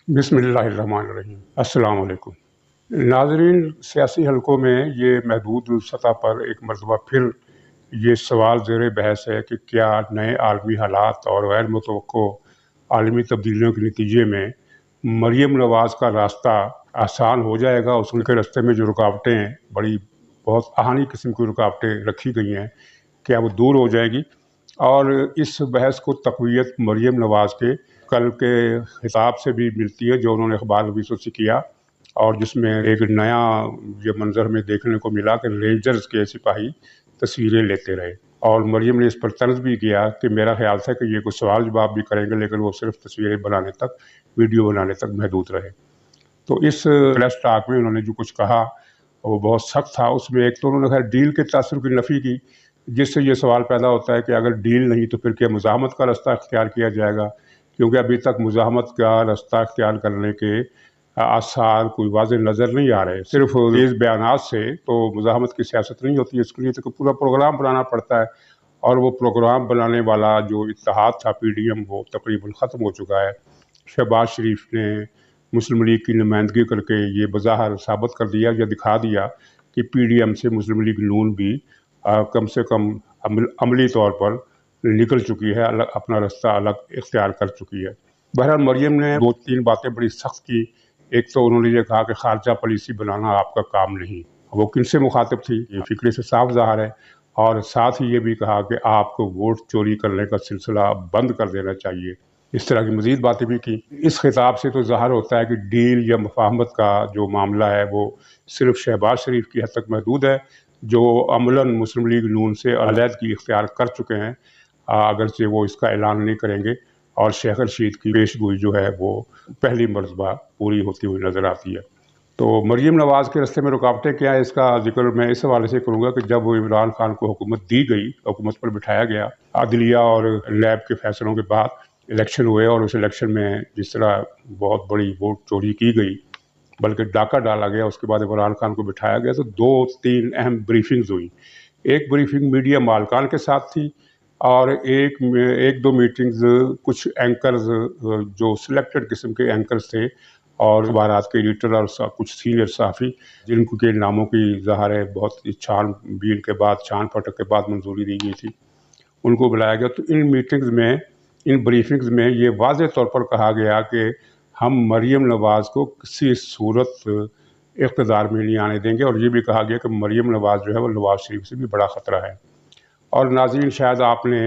बिस्मिल्लाहिर्रहमानिर्रहीम। अस्सलाम वालेकुम। नाज़रीन, सियासी हलकों में ये महदूद सतह पर एक मरतबा फिर ये सवाल ज़ेर बहस है कि क्या नए आलमी हालात और गैर मुतवक्को आलमी तब्दीलियों के नतीजे में मरीम नवाज़ का रास्ता आसान हो जाएगा। उनके रास्ते में जो रुकावटें बहुत अहानी किस्म की रुकावटें रखी गई हैं, क्या वो दूर हो जाएगी। और इस बहस को तक़वियत मरीम नवाज़ के कल के खिताब से भी मिलती है जो उन्होंने अखबार नवीसों से किया, और जिसमें एक नया ये मंजर में देखने को मिला कि रेंजर्स के सिपाही तस्वीरें लेते रहे। और मरीम ने इस पर तर्ज भी किया कि मेरा ख्याल था कि ये कुछ सवाल जवाब भी करेंगे, लेकिन वो सिर्फ तस्वीरें बनाने तक, वीडियो बनाने तक महदूद रहे। तो इस प्रेस टॉक में उन्होंने जो कुछ कहा वो बहुत सख्त था। उसमें एक तो उन्होंने खैर डील के तासुर की नफ़ी की, जिससे ये सवाल पैदा होता है कि अगर डील नहीं तो फिर क्या मुज़ाहमत का रास्ता इख्तियार किया जाएगा, क्योंकि अभी तक मुज़ाहमत का रास्ता इख्तियार करने के आसार कोई वाज़ेह नज़र नहीं आ रहे। सिर्फ इस बयानात से तो मुज़ाहमत की सियासत नहीं होती, इसके लिए तो पूरा प्रोग्राम बनाना पड़ता है। और वो प्रोग्राम बनाने वाला जो इत्तेहाद था PDM, वो तकरीबन ख़त्म हो चुका है। शहबाज शरीफ ने मुस्लिम लीग की नुमाइंदगी करके ये बज़ाहिर साबित कर दिया या दिखा दिया कि PDM से मुस्लिम लीग नून भी कम से कम अमली तौर पर निकल चुकी है, अपना रास्ता अलग इख्तियार कर चुकी है। बहरहाल मरीम ने 2-3 बातें बड़ी सख्त की। एक तो उन्होंने ये कहा कि खारजा पॉलिसी बनाना आपका काम नहीं। वो किनसे मुखातिब थी, ये फिक्रे से साफ ज़ाहिर है। और साथ ही ये भी कहा कि आपको वोट चोरी करने का सिलसिला बंद कर देना चाहिए। इस तरह की मज़ीद बातें भी की। इस खिताब से तो ज़ाहिर होता है कि डील या मुफाहमत का जो मामला है वो सिर्फ शहबाज शरीफ की हद तक महदूद है, जो अमलन मुस्लिम लीग नून से अलहदगी इख्तियार कर चुके हैं, अगरचे वो इसका ऐलान नहीं करेंगे। और शेख रशीद की पेशगोई जो है वो पहली मरतबा पूरी होती हुई नज़र आती है। तो मरीम नवाज़ के रास्ते में रुकावटें क्या है, इसका जिक्र मैं इस हवाले से करूँगा कि जब इमरान खान को हुकूमत दी गई, हुकूमत पर बिठाया गया, अदलिया और लैब के फैसलों के बाद इलेक्शन हुए, और उस इलेक्शन में जिस तरह बहुत बड़ी वोट चोरी की गई, बल्कि डाका डाला गया, उसके बाद इमरान खान को बिठाया गया, तो 2-3 अहम ब्रीफिंग्स हुई। एक ब्रीफिंग मीडिया मालकान के साथ थी, और एक दो मीटिंग्स कुछ एंकर्स, जो सिलेक्टेड किस्म के एंकर्स थे, और अखबारात के एडिटर और कुछ सीनियर सहाफ़ी, जिनके नामों की ज़ाहिर है बहुत छानबीन के बाद, छान फटक के बाद मंजूरी दी गई थी, उनको बुलाया गया। तो इन मीटिंग्स में, इन ब्रीफिंग्स में ये वाज़ेह तौर पर कहा गया कि हम मरीम नवाज़ को किसी सूरत इक़्तिदार में नहीं आने देंगे, और ये भी कहा गया कि मरीम नवाज़ जो है वो नवाज़ शरीफ से भी बड़ा ख़तरा है। और नाज़रीन, शायद आपने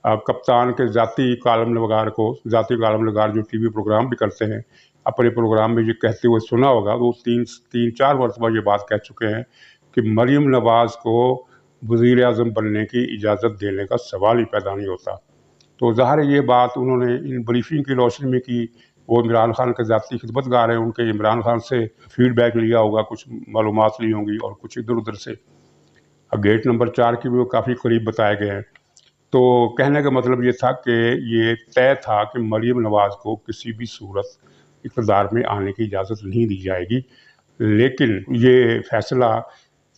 कप्तान के ज़ाती कालम नगार जो TV प्रोग्राम भी करते हैं, अपने प्रोग्राम में ये कहते हुए सुना होगा। वो 3-4 मरतबा ये बात कह चुके हैं कि मरीम नवाज़ को वज़ीर आज़म बनने की इजाज़त देने का सवाल ही पैदा नहीं होता। तो ज़ाहिर है ये बात उन्होंने इन ब्रीफिंग की रोशनी में की। वो इमरान खान के ज़ाती खिदमतगार हैं, उनके इमरान खान से फीडबैक लिया होगा, कुछ मालूमात ली होंगी, और कुछ इधर उधर से। अब गेट नंबर 4 की भी वो काफ़ी करीब बताए गए हैं। तो कहने का मतलब ये था कि ये तय था कि मरीम नवाज़ को किसी भी सूरत इक़्तिदार में आने की इजाज़त नहीं दी जाएगी। लेकिन ये फ़ैसला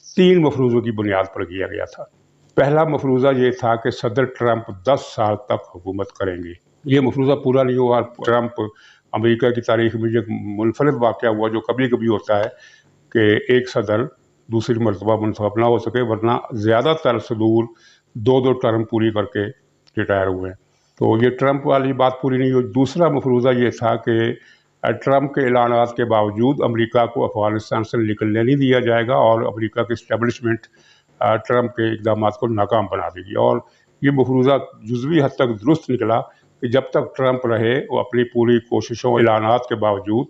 3 मफरूज़ों की बुनियाद पर किया गया था। पहला मफरूज़ा ये था कि सदर ट्रंप 10 साल तक हुकूमत करेंगे। ये मफरूज़ा पूरा नहीं हुआ। ट्रंप, अमेरिका की तारीख़ में ये मुनफरिद वाक़या हुआ जो कभी कभी होता है कि एक सदर दूसरी मरतबा मुंतखब ना हो सके, वरना ज़्यादातर सदूर 2-2 टर्म पूरी करके रिटायर हुए हैं। तो ये ट्रंप वाली बात पूरी नहीं हुई। दूसरा मफरूज़ा ये था कि ट्रंप के ऐलानात के बावजूद अमेरिका को अफ़गानिस्तान से निकलने नहीं दिया जाएगा, और अमेरिका की इस्टेब्लिशमेंट ट्रंप के इक़दामात को नाकाम बना देगी। और ये मफरूज़ा जुज़वी हद तक दुरुस्त निकला कि जब तक ट्रंप रहे, वो अपनी पूरी कोशिशों, ऐलानात के बावजूद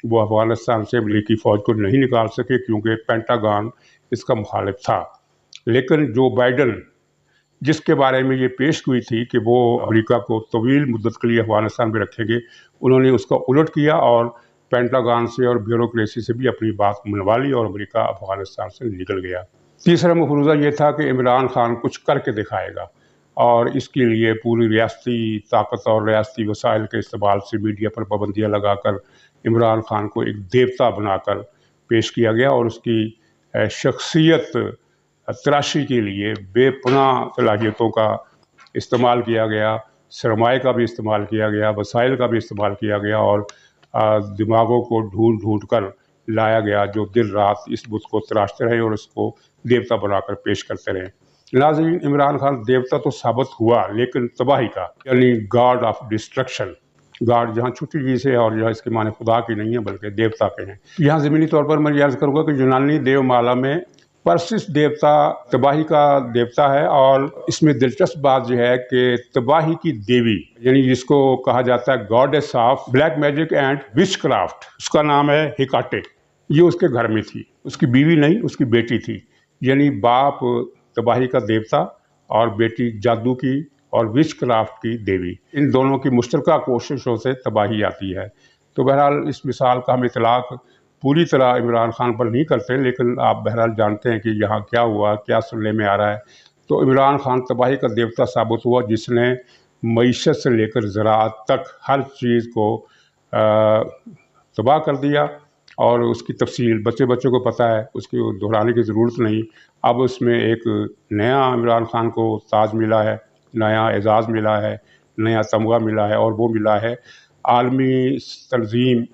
वो अफ़गानिस्तान से अमेरिकी फ़ौज को नहीं निकाल सके, क्योंकि पेंटागन इसका मुखालिफ था। लेकिन जो बाइडन, जिसके बारे में ये पेश हुई थी कि वो अमेरिका को तवील मुद्दत के लिए अफ़गानिस्तान में रखेंगे, उन्होंने उसका उलट किया और पेंटागन से और ब्यूरोक्रेसी से भी अपनी बात मनवा ली, और अमेरिका अफ़गानिस्तान से निकल गया। तीसरा मफरूज़ा ये था कि इमरान खान कुछ करके दिखाएगा, और इसके लिए पूरी रियासती ताकत और रियासती वसाइल के इस्तेमाल से मीडिया पर पाबंदियाँ लगाकर इमरान खान को एक देवता बनाकर पेश किया गया, और उसकी शख्सियत तराशी के लिए बेपनाह सलाहियतों का इस्तेमाल किया गया, सरमाए का भी इस्तेमाल किया गया, वसाइल का भी इस्तेमाल किया गया, और दिमागों को ढूंढ ढूंढ कर लाया गया, जो दिन रात इस बुत को तराशते रहे और उसको देवता बनाकर पेश करते रहे। नाज़रीन, इमरान खान देवता तो साबित हुआ, लेकिन तबाही का, यानी गॉड ऑफ डिस्ट्रक्शन। गॉड जहाँ छुट्टी जी से, और जहाँ इसके माने खुदा की नहीं है बल्कि देवता के हैं। यहाँ ज़मीनी तौर पर मैं अर्ज़ करूँगा कि यूनानी देवमाला में परसिस देवता तबाही का देवता है, और इसमें दिलचस्प बात यह है कि तबाही की देवी, यानी जिसको कहा जाता है goddess of black magic and which craft, उसका नाम है हिकाटे। ये उसके घर में थी, उसकी बीवी नहीं, उसकी बेटी थी। यानी बाप तबाही का देवता और बेटी जादू की और विच क्राफ्ट की देवी। इन दोनों की मुश्तरका कोशिशों से तबाही आती है। तो बहरहाल इस मिसाल का हम इतलाक पूरी तरह इमरान खान पर नहीं करते, लेकिन आप बहरहाल जानते हैं कि यहाँ क्या हुआ, क्या सुनने में आ रहा है। तो इमरान खान तबाही का देवता साबित हुआ, जिसने मईशत से लेकर ज़राअत तक हर चीज़ को तबाह कर दिया। और उसकी तफसील बच्चों को पता है, उसकी दोहराने की ज़रूरत नहीं। अब उसमें एक नया इमरान खान को ताज मिला है, नया एजाज़ मिला है, नया तमगा मिला है, और वो मिला है आलमी तंजीम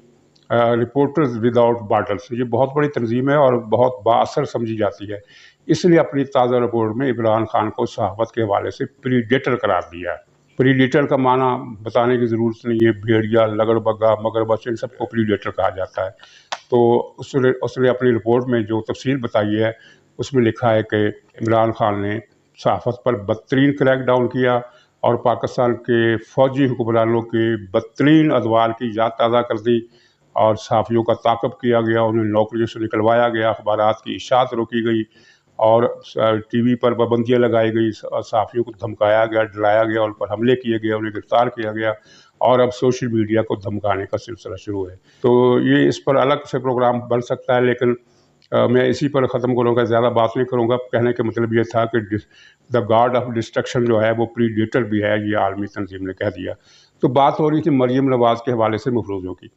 रिपोर्टर्स विदाउट बॉर्डर्स। ये बहुत बड़ी तंजीम है और बहुत बाअसर समझी जाती है। इसलिए अपनी ताज़ा रिपोर्ट में इमरान खान को सहाफ़त के हवाले से प्रीडेटर करार दिया है। प्रीडेटर का माना बताने की ज़रूरत नहीं है, भेड़िया, लगड़बग्गा, मगरमच्छ, इन सबको प्रीडेटर कहा जाता है। तो उसने अपनी रिपोर्ट में जो तफसील बताई है, उसमें लिखा है कि इमरान खान ने सहाफ़त पर बदतरीन क्रैक डाउन किया और पाकिस्तान के फ़ौजी हुक्मरानों के बदतरीन अदवार की याद ताज़ा कर दी, और सहाफ़ियों का ताक़ब किया गया, उन्हें नौकरियों से निकलवाया गया, अखबारात की इशाअत रोकी गई, और टीवी पर पाबंदियाँ लगाई गई, सहाफ़ियों को धमकाया गया, डराया गया, उन पर हमले किए गए, उन्हें गिरफ़्तार किया गया, और अब सोशल मीडिया को धमकाने का सिलसिला शुरू है। तो ये इस पर अलग से प्रोग्राम बन सकता है, लेकिन मैं इसी पर ख़त्म करूँगा, ज़्यादा बात नहीं करूँगा। कहने का मतलब ये था कि द गॉड ऑफ डिस्ट्रक्शन जो है वो प्रीडेटर भी है, ये आलमी तंजीम ने कह दिया। तो बात हो रही थी मरियम नवाज़ के हवाले से मफरूज़ों की।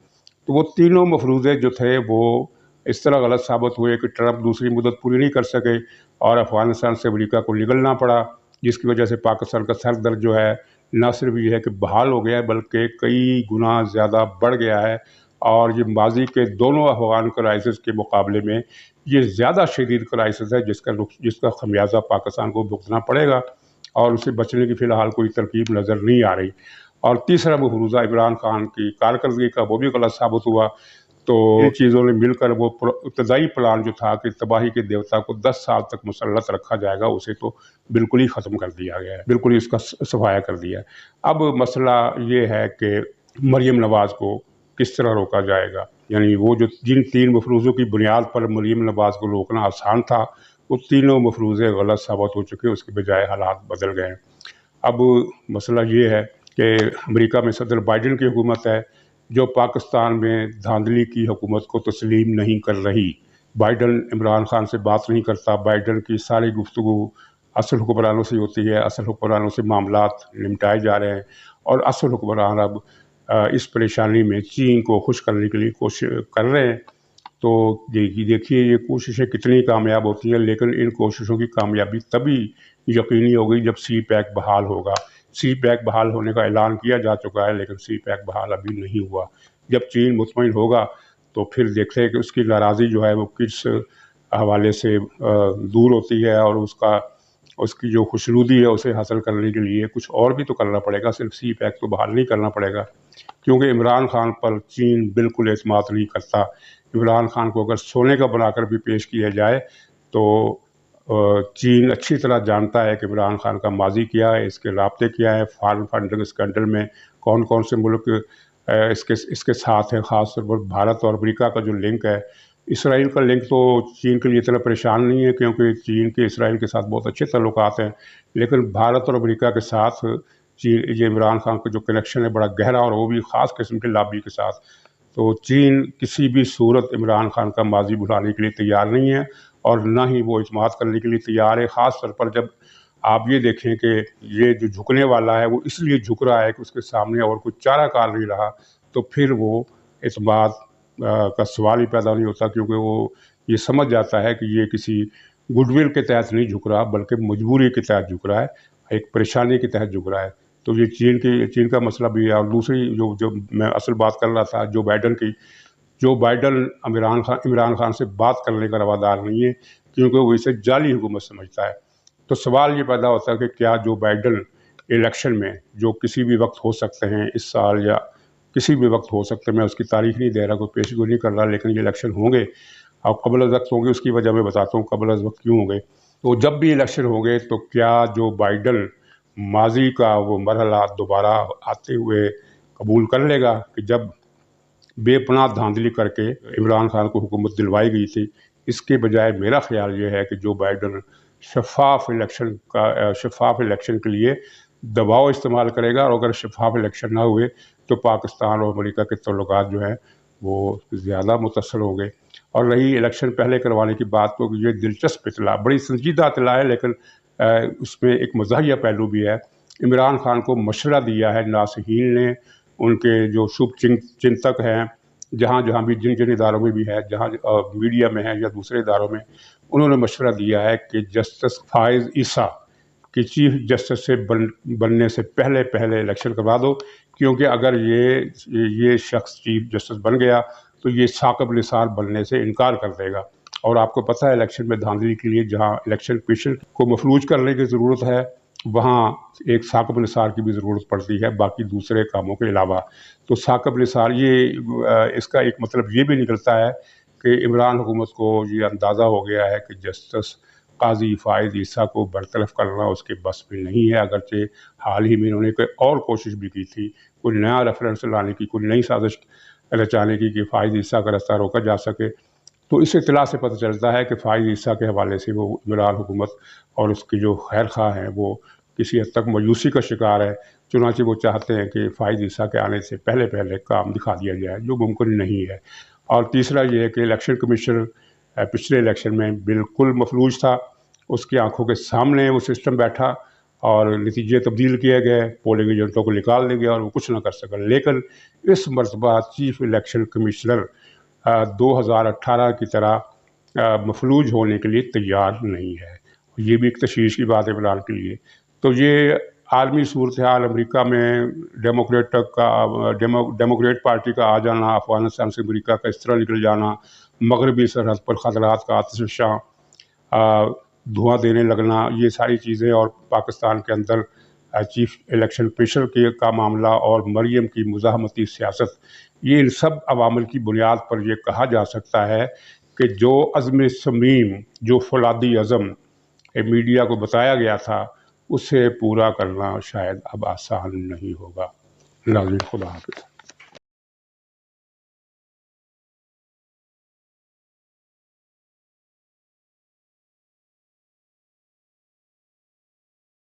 तो वो तीनों मफरूज़े जो थे वो इस तरह गलत साबित हुए कि ट्रंप दूसरी मुद्दत पूरी नहीं कर सके और अफ़गानिस्तान से अमेरिका को निकलना पड़ा, जिसकी वजह से पाकिस्तान का सर दर्द जो है न सिर्फ ये है कि बहाल हो गया है, बल्कि कई गुना ज़्यादा बढ़ गया है। और ये माजी के दोनों अफ़गान क्राइसिस के मुकाबले में ये ज़्यादा शदीद क्राइसिस है, जिसका खमियाजा पाकिस्तान को भुगतना पड़ेगा, और उसे बचने की फ़िलहाल कोई तरकीब नज़र नहीं आ रही। और तीसरा मफरूज़ा इमरान खान की कारकर्दगी का, वो भी गलत साबित हुआ। तो इन चीज़ों ने मिलकर वो इब्तदाई प्लान जो था कि तबाही के देवता को 10 साल तक मुसल्लत रखा जाएगा, उसे तो बिल्कुल ही ख़त्म कर दिया गया है, बिल्कुल ही उसका सफाया कर दिया है। अब मसला ये है कि मरियम नवाज़ को किस तरह रोका जाएगा। यानी वो जो जिन 3 मफरूज़ों की बुनियाद पर मरियम नवाज़ को रोकना आसान था, वो तीनों मफरूज़े गलत साबित हो चुके, उसके बजाय हालात बदल गए। अब मसला ये है कि अमेरिका में सदर बाइडन की हुकूमत है, जो पाकिस्तान में धांधली की हुकूमत को तस्लीम नहीं कर रही। बाइडन इमरान खान से बात नहीं करता, बाइडन की सारी गुफ्तगू असल हुक्मरानों से होती है, असल हुक्मरानों से मामलात निपटाए जा रहे हैं, और असल हुक्मरान अब इस परेशानी में चीन को खुश करने के लिए कोशिश कर रहे हैं। तो देखिए ये कोशिशें कितनी कामयाब होती हैं, लेकिन इन कोशिशों की कामयाबी तभी यकीनी होगी जब सी पैक बहाल होगा। सी पैक बहाल होने का ऐलान किया जा चुका है, लेकिन सी पैक बहाल अभी नहीं हुआ। जब चीन मुतमईन होगा तो फिर देखते हैं कि उसकी नाराज़ी जो है वो किस हवाले से दूर होती है, और उसकी जो खुशनुदी है उसे हासिल करने के लिए कुछ और भी तो करना पड़ेगा, सिर्फ सी पैक तो बहाल नहीं करना पड़ेगा। क्योंकि इमरान खान पर चीन बिल्कुल एतमाद नहीं करता। इमरान खान को अगर सोने का बनाकर भी पेश किया जाए तो चीन अच्छी तरह जानता है कि इमरान खान का माजी क्या है, इसके राब्ते क्या है, फॉरेन फंडिंग स्कैंडल में कौन कौन से मुल्क इसके साथ हैं। ख़ास तौर पर भारत और अमेरिका का जो लिंक है, इसराइल का लिंक तो चीन के लिए इतना परेशान नहीं है, क्योंकि चीन के इसराइल के साथ बहुत अच्छे ताल्लुकात हैं। लेकिन भारत और अमेरिका के साथ चीन, ये इमरान खान का जो कनेक्शन है बड़ा गहरा, और वो भी ख़ास किस्म के लॉबी के साथ। तो चीन किसी भी सूरत इमरान खान का माजी भुलाने के लिए तैयार नहीं है, और ना ही वो इत्मीनान करने के लिए तैयार है। ख़ास तौर पर जब आप ये देखें कि ये जो झुकने वाला है वो इसलिए झुक रहा है कि उसके सामने और कोई चाराकार नहीं रहा, तो फिर वो इत्मीनान का सवाल ही पैदा नहीं होता, क्योंकि वो ये समझ जाता है कि ये किसी गुडविल के तहत नहीं झुक रहा, बल्कि मजबूरी के तहत झुक रहा है, एक परेशानी के तहत झुक रहा है। تو یہ چین کا مسئلہ بھی ہے۔ اور دوسری جو میں اصل بات کر رہا تھا جو بائیڈن کی، جو بائیڈن عمران خان سے بات کرنے کا روادار نہیں ہے، کیونکہ وہ اسے جعلی حکومت سمجھتا ہے۔ تو سوال یہ پیدا ہوتا ہے کہ کیا جو بائیڈن الیکشن میں، جو کسی بھی وقت ہو سکتے ہیں اس سال یا کسی بھی وقت ہو سکتے ہیں، میں اس کی تاریخ نہیں دے رہا، کوئی پیش گوئی نہیں کر رہا، لیکن یہ الیکشن ہوں گے اور قبل از وقت ہوں گے، اس کی وجہ میں بتاتا ہوں قبل از وقت کیوں ہوں گے۔ تو جب بھی الیکشن ہوں گے تو کیا جو بائیڈن ماضی کا وہ مرحلہ دوبارہ آتے ہوئے قبول کر لے گا کہ جب بے پناہ دھاندلی کر کے عمران خان کو حکومت دلوائی گئی تھی؟ اس کے بجائے میرا خیال یہ ہے کہ جو بائیڈن شفاف الیکشن کے لیے دباؤ استعمال کرے گا، اور اگر شفاف الیکشن نہ ہوئے تو پاکستان اور امریکہ کے تعلقات جو ہیں وہ زیادہ متاثر ہوں گے۔ اور رہی الیکشن پہلے کروانے کی بات، تو یہ دلچسپ اطلاع، بڑی سنجیدہ اطلاع ہے، لیکن اس میں ایک مزاحیہ پہلو بھی ہے۔ عمران خان کو مشورہ دیا ہے ناصحین نے، ان کے جو شبھ چنتک ہیں، جہاں بھی جن اداروں میں بھی ہے، جہاں میڈیا میں ہے یا دوسرے اداروں میں، انہوں نے مشورہ دیا ہے کہ جسٹس فائز عیسیٰ کہ چیف جسٹس سے بننے سے پہلے الیکشن کروا دو، کیونکہ اگر یہ شخص چیف جسٹس بن گیا تو یہ ثاقب نثار بننے سے انکار کر دے گا۔ اور آپ کو پتہ ہے الیکشن میں دھاندلی کے لیے جہاں الیکشن کمیشن کو مفلوج کرنے کی ضرورت ہے، وہاں ایک ثاقب نثار کی بھی ضرورت پڑتی ہے، باقی دوسرے کاموں کے علاوہ۔ تو ثاقب نثار، اس کا ایک مطلب یہ بھی نکلتا ہے کہ عمران حکومت کو یہ اندازہ ہو گیا ہے کہ جسٹس قاضی فائز عیسیٰ کو برطرف کرنا اس کے بس میں نہیں ہے، اگرچہ حال ہی میں انہوں نے کوئی اور کوشش بھی کی تھی، کوئی نیا ریفرنس لانے کی، کوئی نئی سازش رچانے کی کہ فائز عیسیٰ کا رستہ روکا جا سکے۔ تو اس اطلاع سے پتہ چلتا ہے کہ فائز عیسیٰ کے حوالے سے وہ عمران حکومت اور اس کی جو خیر خواہ ہیں وہ کسی حد تک مایوسی کا شکار ہے، چنانچہ وہ چاہتے ہیں کہ فائز عیسیٰ کے آنے سے پہلے کام دکھا دیا جائے، جو ممکن نہیں ہے۔ اور تیسرا یہ ہے کہ الیکشن کمیشن پچھلے الیکشن میں بالکل مفلوج تھا، اس کی آنکھوں کے سامنے وہ سسٹم بیٹھا اور نتیجے تبدیل کیے گئے، پولنگ ایجنٹوں کو نکال دیا گیا اور وہ کچھ نہ کر سکا۔ لیکن اس مرتبہ چیف الیکشن کمشنر 2018 کی طرح مفلوج ہونے کے لیے تیار نہیں ہے۔ یہ بھی ایک تشویش کی بات ہے عمران کے لیے۔ تو یہ عالمی صورتحال، امریکہ میں ڈیموکریٹ پارٹی کا آ جانا، افغانستان سے امریکہ کا اس طرح نکل جانا، مغربی سرحد پر خطرات کا آتش فشاں دھواں دینے لگنا، یہ ساری چیزیں، اور پاکستان کے اندر چیف الیکشن کمیشنر کا معاملہ اور مریم کی مزاحمتی سیاست، یہ ان سب عوامل کی بنیاد پر یہ کہا جا سکتا ہے کہ جو عزم صمیم، جو فولادی عزم میڈیا کو بتایا گیا تھا، اسے پورا کرنا شاید اب آسان نہیں ہوگا۔ ناظرین، خدا حافظ۔